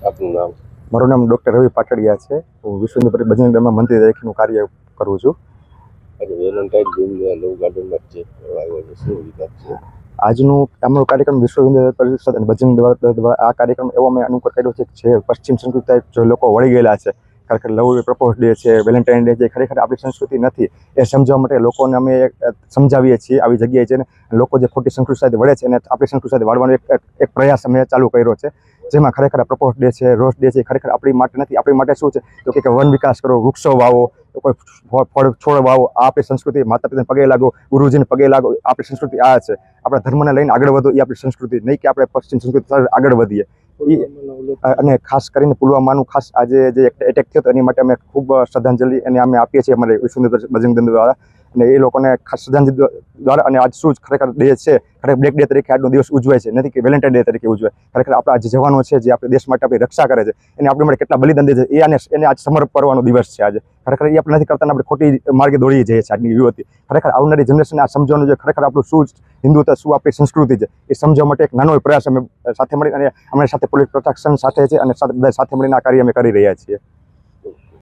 આપનું નામ? મારું નામ ડૉક્ટર રવિ પાટડિયા છે. હું વિશ્વ હિન્દુ પરિષદ બજરંગ દળમાં મંત્રી તરીકેનું કાર્ય કરું છું. આજે વેલેન્ટાઇન દિન નવ ગાર્ડનમાં જે આવ્યો છે, શું વિગત છે? આજનું અમારો કાર્યક્રમ વિશ્વ હિન્દુ પરિષદ અને બજરંગ દળ દ્વારા આ કાર્યક્રમ એવો અમે અનુકૂળ કર્યો છે જે પશ્ચિમ સંસ્કૃતિ જો લોકો વળી ગયેલા છે, ખરેખર લવ પ્રપોઝ ડે છે, વેલેન્ટાઇન ડે છે, ખરેખર આપણી સંસ્કૃતિ નથી એ સમજાવવા માટે લોકોને અમે સમજાવીએ છીએ. આવી જગ્યાએ છે ને લોકો જે ખોટી સંસ્કૃતિ સાથે વળે છે એને આપણી સંસ્કૃતિ સાથે વાળવાનો એક પ્રયાસ અમે ચાલુ કર્યો છે, જેમાં ખરેખર પ્રપોઝ ડે છે, રોઝ ડે છે, ખરેખર આપણી માટે નથી. આપણી માટે શું છે તો કે વન વિકાસ કરો, વૃક્ષો વાવો, કોઈ ફળ છોડ વાવો. આ આપણી સંસ્કૃતિ. માતા પિતાને પગે લાગો, ગુરુજીને પગે લાગો, આપણી સંસ્કૃતિ આ છે. આપણા ધર્મને લઈને આગળ વધો એ આપણી સંસ્કૃતિ, નહીં કે આપણે પશ્ચિમ સંસ્કૃતિ સાથે આગળ વધીએ. અને ખાસ કરીને પુલવામાનું ખાસ આજે જે એટેક થયો હતો એની માટે અમે ખૂબ શ્રદ્ધાંજલિ અને અમે આપીએ છીએ અમારે વિશ્વ હિન્દુ પરિષદ બજરંગ દળ દ્વારા. અને એ લોકોને ખાસ શ્રદ્ધાંજલિ દ્વારા. અને આજ શું ખરેખર ડે છે, ખરેખર બ્લેક ડે તરીકે આજનો દિવસ ઉજવાય છે, નથી કે વેલેન્ટાઇન ડે તરીકે ઉજવાય. ખરેખર આપણા જે જવાનો છે, જે આપણે દેશ માટે આપણી રક્ષા કરે છે, એને આપણી માટે કેટલા બલિદાન દે છે, એને આજ સમર્પણ કરવાનો દિવસ છે આજે. ખરેખર એ આપણે નથી કરતા ને આપણે ખોટી માર્ગે દોડી જઈએ છીએ આજની યુવતી. ખરેખર આવનારી જનરેશનને આ સમજવાનું છે ખરેખર આપણું શું હિન્દુત્વ, શું આપણી સંસ્કૃતિ છે એ સમજવા માટે એક નાનો પ્રયાસ અમે સાથે મળી અને અમારી સાથે પોલીસ પ્રોટેક્શન સાથે છે અને બધા સાથે મળીને આ કાર્ય અમે કરી રહ્યા છીએ.